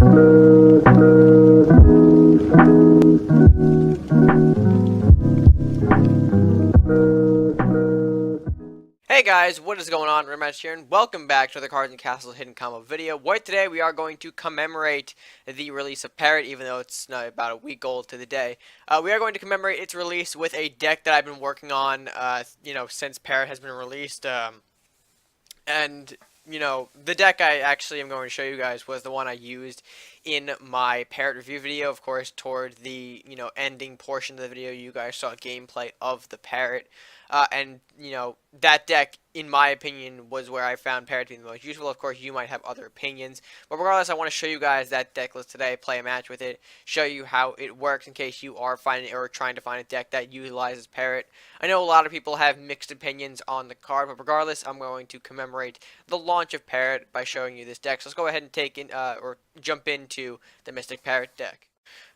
Hey guys, what is going on? RedMaster here, and welcome back to the Cards and Castles Hidden Combo video, where today we are going to commemorate the release of Parrot, even though it's not about a week old to the day. We are going to commemorate its release with a deck that I've been working on, since Parrot has been released, and the deck I actually am going to show you guys was the one I used in my Parrot review video. Of course, toward the ending portion of the video, you guys saw gameplay of the Parrot, and that deck, in my opinion, was where I found Parrot to be the most useful. Of course, you might have other opinions, but regardless, I want to show you guys that deck list today, play a match with it, show you how it works in case you are finding or trying to find a deck that utilizes Parrot. I know a lot of people have mixed opinions on the card, but regardless, I'm going to commemorate the launch of Parrot by showing you this deck. So let's go ahead and take in or jump into the Mystic Parrot deck.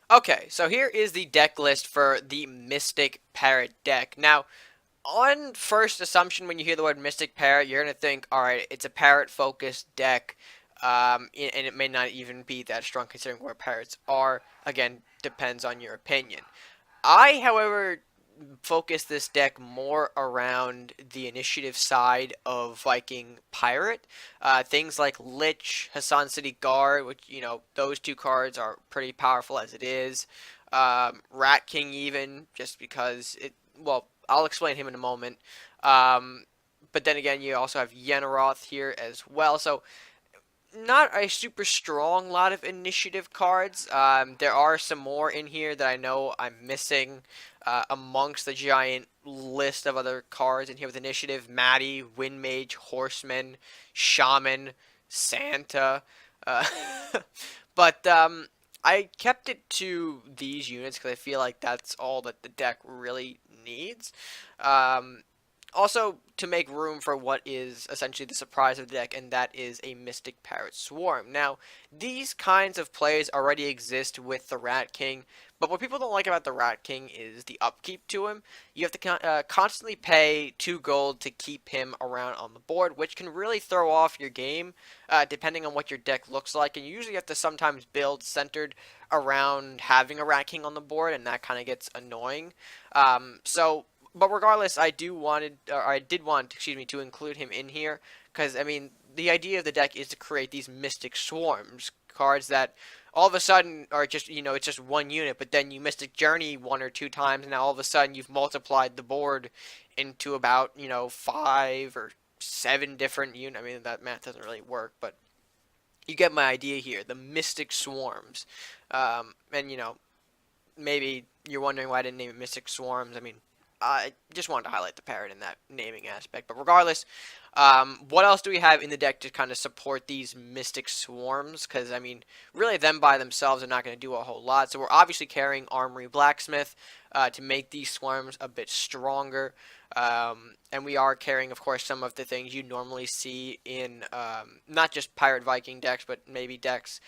Okay, so here is the deck list for the Mystic Parrot deck. Now, on first assumption, when you hear the word Mystic Parrot, you're going to think, alright, it's a Parrot-focused deck, and it may not even be that strong considering where Parrots are. Again, depends on your opinion. I, however, focus this deck more around the initiative side of Viking Pirate. Things like Lich, Hassan City Guard, which, those two cards are pretty powerful as it is. Rat King even, just because I'll explain him in a moment. But then again, you also have Yenaroth here as well. So, not a super strong lot of initiative cards. There are some more in here that I know I'm missing amongst the giant list of other cards in here with initiative. Maddie, Wind Mage, Horseman, Shaman, Santa. But I kept it to these units because I feel like that's all that the deck really needs. Also, to make room for what is essentially the surprise of the deck, and that is a Mystic Parrot Swarm. Now, these kinds of plays already exist with the Rat King, but what people don't like about the Rat King is the upkeep to him. You have to constantly pay 2 gold to keep him around on the board, which can really throw off your game, depending on what your deck looks like, and you usually have to sometimes build centered around having a Rat King on the board, and that kind of gets annoying. But regardless, I did want, to include him in here, because, I mean, the idea of the deck is to create these Mystic Swarms, cards that all of a sudden are just, it's just one unit, but then you Mystic Journey 1 or 2 times, and now all of a sudden you've multiplied the board into about, 5 or 7 different units. I mean, that math doesn't really work, but you get my idea here, the Mystic Swarms. And, maybe you're wondering why I didn't name it Mystic Swarms. I mean, I just wanted to highlight the Parrot in that naming aspect. But regardless, what else do we have in the deck to kind of support these Mystic Swarms? Because, I mean, really them by themselves are not going to do a whole lot. So we're obviously carrying Armory Blacksmith to make these Swarms a bit stronger. And we are carrying, of course, some of the things you normally see in not just Pirate Viking decks, but maybe decks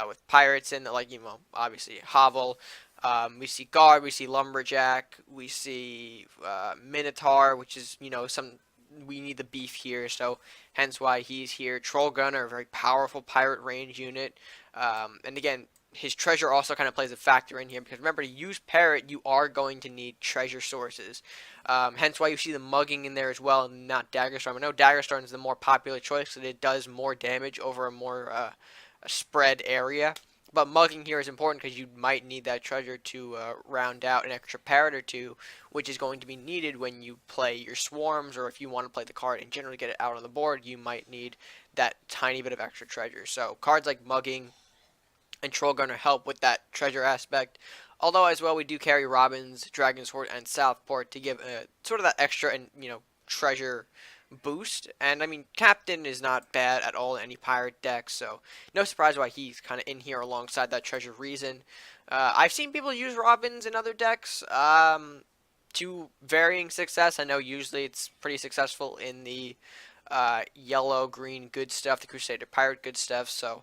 with Pirates in, like, obviously Hovel. We see Guard, we see Lumberjack, we see Minotaur, which is, we need the beef here, so hence why he's here. Troll Gunner, a very powerful pirate range unit. And again, his treasure also kind of plays a factor in here, because remember, to use Parrot, you are going to need treasure sources. Hence why you see the Mugging in there as well, and not Daggerstorm. I know Daggerstorm is the more popular choice, so it does more damage over a more spread area. But Mugging here is important because you might need that treasure to round out an extra Parrot or 2, which is going to be needed when you play your Swarms, or if you want to play the card and generally get it out on the board, you might need that tiny bit of extra treasure. So cards like Mugging and Troll Gunner help with that treasure aspect. Although as well, we do carry Robin's, Dragon Sword, and Southport to give sort of that extra and treasure boost. And I mean, Captain is not bad at all in any pirate deck, so no surprise why he's kind of in here alongside that treasure reason. I've seen people use Robins in other decks to varying success. I know usually it's pretty successful in the yellow, green good stuff, the Crusader Pirate good stuff, so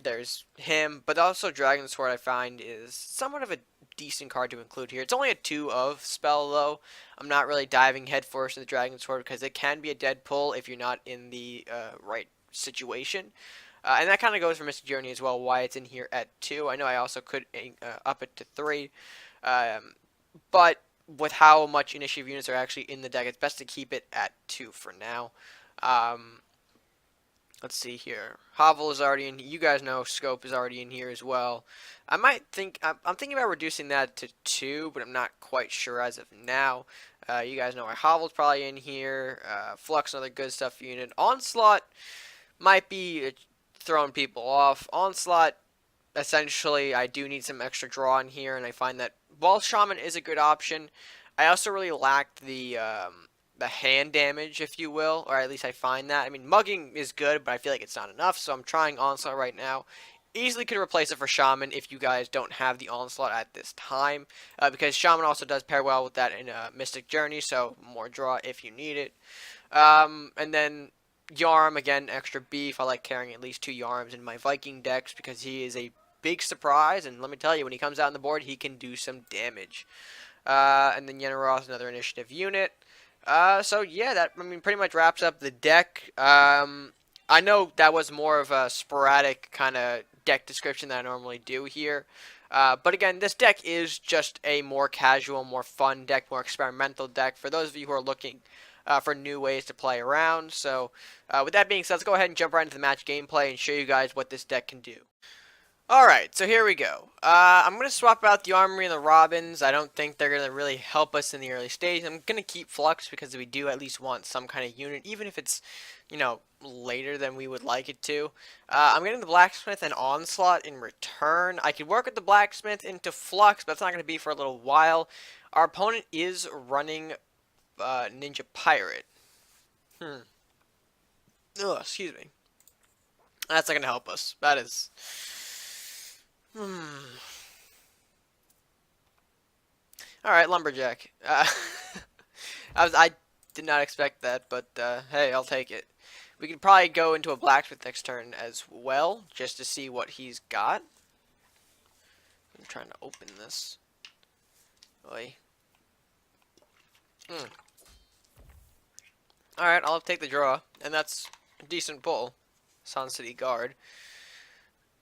there's him. But also Dragon Sword, I find, is somewhat of a decent card to include here. It's only a 2 of spell, though. I'm not really diving headfirst into the Dragon Sword because it can be a dead pull if you're not in the right situation. And that kind of goes for Mystic Journey as well, why it's in here at 2. I know I also could up it to 3. But with how much initiative units are actually in the deck, it's best to keep it at 2 for now. Let's see here. Hovel is already in. You guys know Scope is already in here as well. I'm thinking about reducing that to 2, but I'm not quite sure as of now. You guys know our Hovel's probably in here. Flux, another good stuff unit. Onslaught might be throwing people off. Onslaught, essentially, I do need some extra draw in here, and I find that while Shaman is a good option, I also really lacked the hand damage, if you will, or at least I find that. I mean, mugging is good, but I feel like it's not enough, so I'm trying Onslaught right now. Easily could replace it for Shaman if you guys don't have the Onslaught at this time, because Shaman also does pair well with that in Mystic Journey, so more draw if you need it. And then Yarm, again, extra beef. I like carrying at least 2 Yarms in my Viking decks because he is a big surprise, and let me tell you, when he comes out on the board, he can do some damage. And then Yenaroth, another initiative unit. So yeah, that, I mean, pretty much wraps up the deck. I know that was more of a sporadic kind of deck description that I normally do here. But again, this deck is just a more casual, more fun deck, more experimental deck for those of you who are looking for new ways to play around. So with that being said, let's go ahead and jump right into the match gameplay and show you guys what this deck can do. Alright, so here we go. I'm going to swap out the Armory and the Robins. I don't think they're going to really help us in the early stage. I'm going to keep Flux because we do at least want some kind of unit, even if it's, you know, later than we would like it to. I'm getting the Blacksmith and Onslaught in return. I could work with the Blacksmith into Flux, but it's not going to be for a little while. Our opponent is running Ninja Pirate. Ugh, excuse me. That's not going to help us. That is... Alright, Lumberjack. I did not expect that, but hey, I'll take it. We could probably go into a Blacksmith next turn as well, just to see what he's got. I'm trying to open this. Oi. Alright, I'll take the draw, and that's a decent pull. Sun City Guard.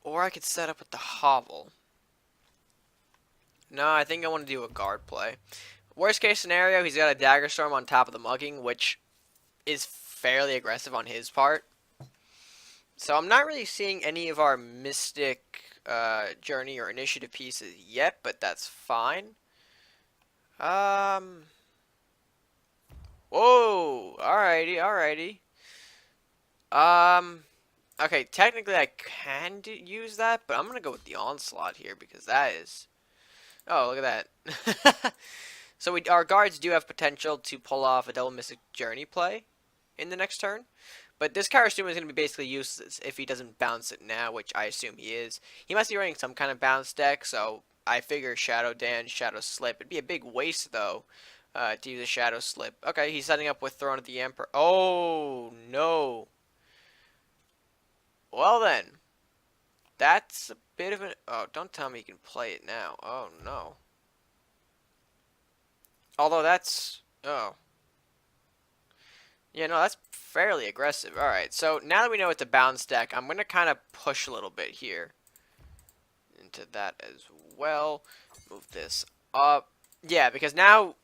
Or I could set up with the Hovel. No, I think I want to do a guard play. Worst case scenario, he's got a Dagger Storm on top of the Mugging, which is fairly aggressive on his part. So I'm not really seeing any of our Mystic Journey or Initiative pieces yet, but that's fine. Whoa, alrighty. Okay, technically I can use that, but I'm going to go with the Onslaught here because that is... Oh, look at that. So our guards do have potential to pull off a double Mystic Journey play in the next turn. But this Karasuma is going to be basically useless if he doesn't bounce it now, which I assume he is. He must be running some kind of bounce deck, so I figure Shadow Dance, Shadow Slip. It'd be a big waste, though, to use a Shadow Slip. Okay, he's setting up with Throne of the Emperor. Oh, no. Well then, that's a bit of an... Oh, don't tell me you can play it now. Oh, no. Although that's... Oh. Yeah, no, that's fairly aggressive. Alright, so now that we know it's a bounce deck, I'm going to kind of push a little bit here into that as well. Move this up. Yeah, because now,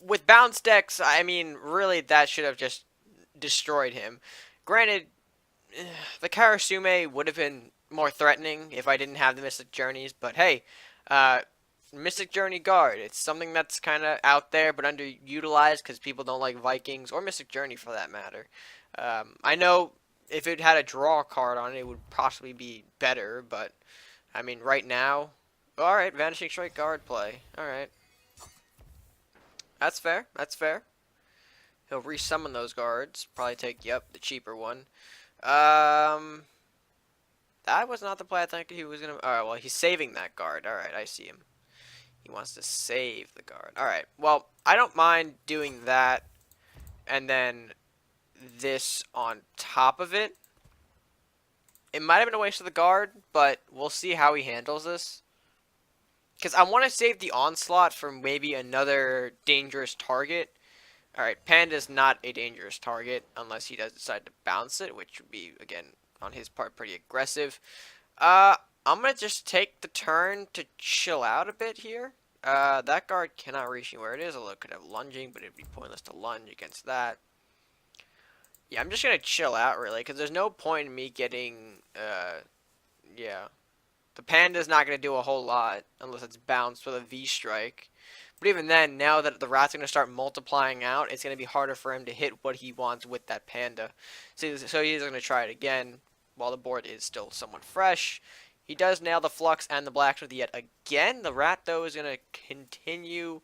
with bounce decks, I mean, really, that should have just destroyed him. Granted, the Karasume would have been more threatening if I didn't have the Mystic Journeys, but hey, Mystic Journey Guard, it's something that's kind of out there but underutilized because people don't like Vikings, or Mystic Journey for that matter. I know if it had a draw card on it, it would possibly be better, but I mean, right now, alright, Vanishing Strike Guard play, alright. That's fair, that's fair. He'll resummon those guards, probably take, yep, the cheaper one. That was not the play I think he was gonna... Alright, well, he's saving that guard. Alright, I see him. He wants to save the guard. Alright, well, I don't mind doing that, and then this on top of it. It might have been a waste of the guard, but we'll see how he handles this. Because I want to save the Onslaught for maybe another dangerous target. Alright, Panda's not a dangerous target unless he does decide to bounce it, which would be, again, on his part, pretty aggressive. I'm gonna just take the turn to chill out a bit here. That guard cannot reach me where it is, although it could have lunging, but it'd be pointless to lunge against that. Yeah, I'm just gonna chill out, really, because there's no point in me getting, yeah. The panda's not gonna do a whole lot, unless it's bounced with a V-strike. But even then, now that the rat's gonna start multiplying out, it's gonna be harder for him to hit what he wants with that panda. So he's gonna try it again, while the board is still somewhat fresh. He does nail the flux and the blacksmith yet again. The rat, though, is gonna continue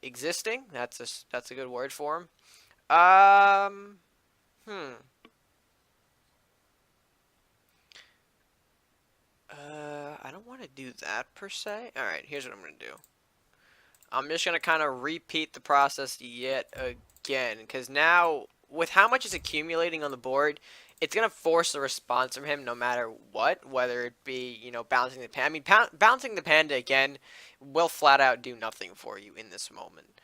existing. That's a good word for him. Hmm. I don't want to do that per se. Alright, here's what I'm going to do. I'm just going to kind of repeat the process yet again. Because now, with how much is accumulating on the board, it's going to force a response from him no matter what. Whether it be, you know, bouncing the panda. I mean, bouncing the panda again will flat out do nothing for you in this moment.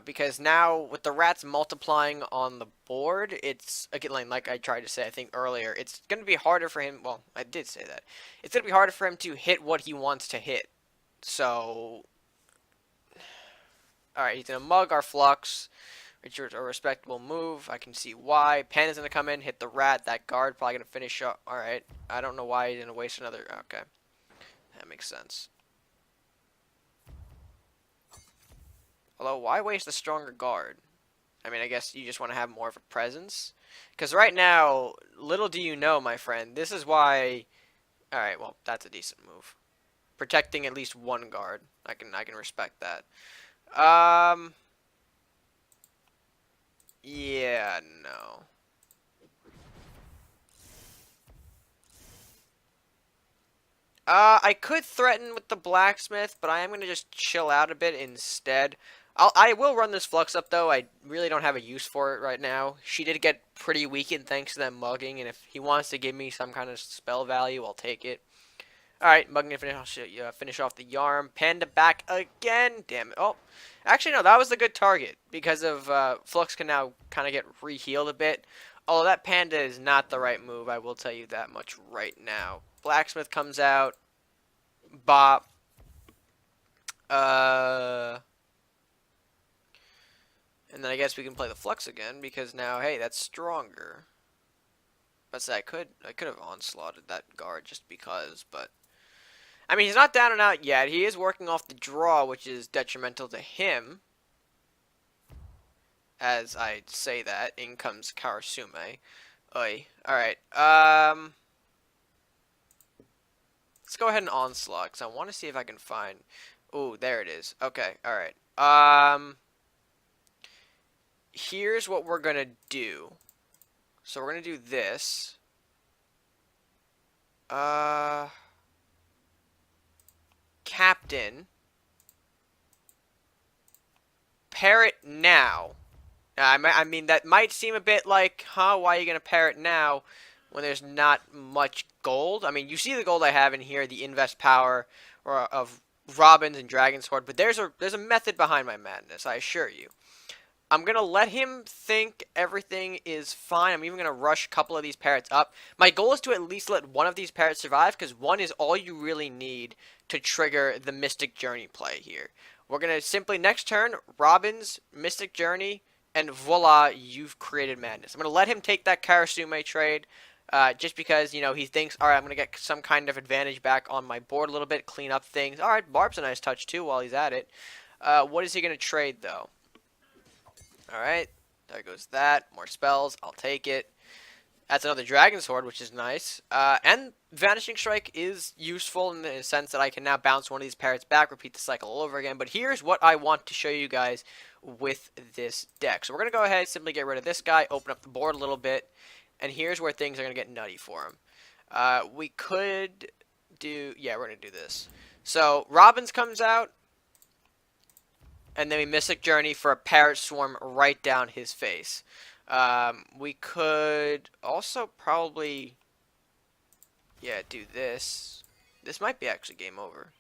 Because now, with the rats multiplying on the board, it's, again, like I tried to say, I think, earlier, it's going to be harder for him, well, I did say that, it's going to be harder for him to hit what he wants to hit. So, alright, he's going to mug our flux, which is a respectable move. I can see why. Panda's going to come in, hit the rat, that guard probably going to finish up. Alright, I don't know why he's going to waste another, okay, that makes sense. Although, why waste a stronger guard? I mean, I guess you just want to have more of a presence. Because right now, little do you know, my friend, this is why... Alright, well, that's a decent move. Protecting at least one guard. I can respect that. Yeah, no. I could threaten with the blacksmith, but I am going to just chill out a bit instead. I will run this flux up, though. I really don't have a use for it right now. She did get pretty weakened thanks to that mugging, and if he wants to give me some kind of spell value, I'll take it. Alright, mugging to finish off the yarn. Panda back again. Damn it. Oh, actually, no, that was a good target, because of flux can now kind of get re-healed a bit. Although that panda is not the right move, I will tell you that much right now. Blacksmith comes out. Bop. And then I guess we can play the flux again because now, hey, that's stronger. But say I could have onslaughted that guard just because, but I mean he's not down and out yet. He is working off the draw, which is detrimental to him. As I say that, in comes Karasume. Oi. Alright. Let's go ahead and onslaught, because I want to see if I can find... Ooh, there it is. Okay, alright. Here's what we're going to do. So we're going to do this. Captain. Parrot now. I mean, that might seem a bit like, huh, why are you going to parrot now when there's not much gold? I mean, you see the gold I have in here, the invest power of Robins and Dragon Sword, but there's a method behind my madness, I assure you. I'm going to let him think everything is fine. I'm even going to rush a couple of these parrots up. My goal is to at least let one of these parrots survive, because one is all you really need to trigger the Mystic Journey play here. We're going to simply, next turn, Robins, Mystic Journey, and voila, you've created madness. I'm going to let him take that Karasume trade, just because, you know, he thinks, alright, I'm going to get some kind of advantage back on my board a little bit, clean up things. Alright, Barb's a nice touch, too, while he's at it. What is he going to trade, though? Alright, there goes that. More spells, I'll take it. That's another Dragon Sword, which is nice. And Vanishing Strike is useful in the sense that I can now bounce one of these parrots back, repeat the cycle all over again. But here's what I want to show you guys with this deck. So we're going to go ahead and simply get rid of this guy, open up the board a little bit, and here's where things are going to get nutty for him. We could do... Yeah, we're going to do this. So, Robins comes out, and then we Mystic Journey for a Parrot Swarm right down his face. We could also probably, yeah, do this. This might be actually game over.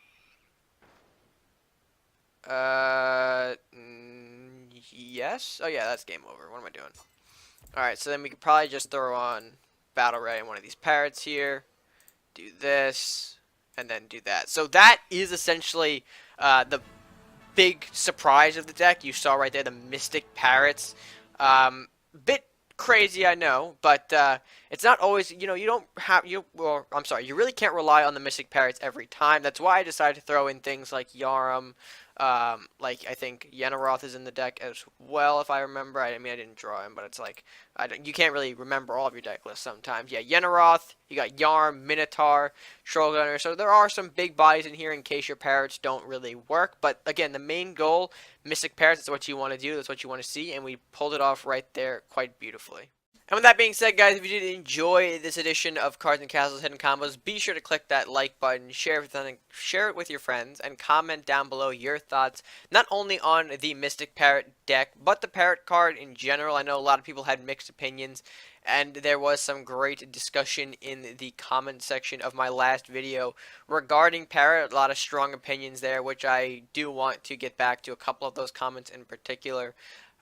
Yes? Oh yeah, that's game over. What am I doing? Alright, so then we could probably just throw on battle ray on one of these parrots here. Do this, and then do that. So that is essentially the big surprise of the deck. You saw right there the Mystic Parrots. Bit crazy, I know, but it's not always, you know, you don't have, well, I'm sorry, you really can't rely on the Mystic Parrots every time. That's why I decided to throw in things like Yarum, like I think Yenaroth is in the deck as well, if I remember. I mean, I didn't draw him, but it's like, you can't really remember all of your deck lists sometimes. Yeah, Yenaroth, you got Yarm, Minotaur, Trollgunner, so there are some big bodies in here in case your Parrots don't really work, but again, the main goal, Mystic Parrots, is what you want to do, that's what you want to see, and we pulled it off right there quite beautifully. And with that being said, guys, if you did enjoy this edition of Cards and Castles Hidden Combos, be sure to click that like button, share it with your friends, and comment down below your thoughts, not only on the Mystic Parrot deck, but the Parrot card in general. I know a lot of people had mixed opinions, and there was some great discussion in the comment section of my last video regarding Parrot. A lot of strong opinions there, which I do want to get back to a couple of those comments in particular.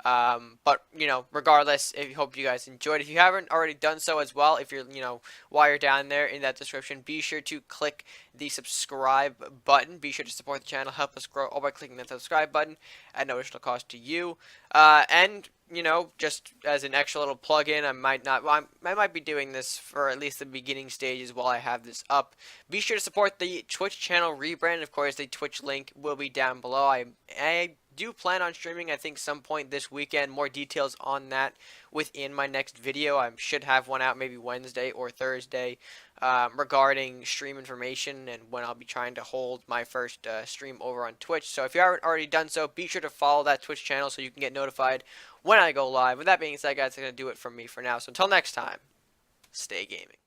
But, you know, regardless, I hope you guys enjoyed. If you haven't already done so as well, if you're, you know, while you're down there in that description, be sure to click the subscribe button. Be sure to support the channel, help us grow all by clicking that subscribe button at no additional cost to you. And, you know, just as an extra little plug-in, I might be doing this for at least the beginning stages while I have this up. Be sure to support the Twitch channel rebrand. Of course, the Twitch link will be down below. I do plan on streaming, I think, some point this weekend. More details on that within my next video. I should have one out maybe Wednesday or Thursday regarding stream information and when I'll be trying to hold my first stream over on Twitch. So if you haven't already done so, be sure to follow that Twitch channel so you can get notified when I go live. With that being said, guys, that's going to do it from me for now. So until next time, stay gaming.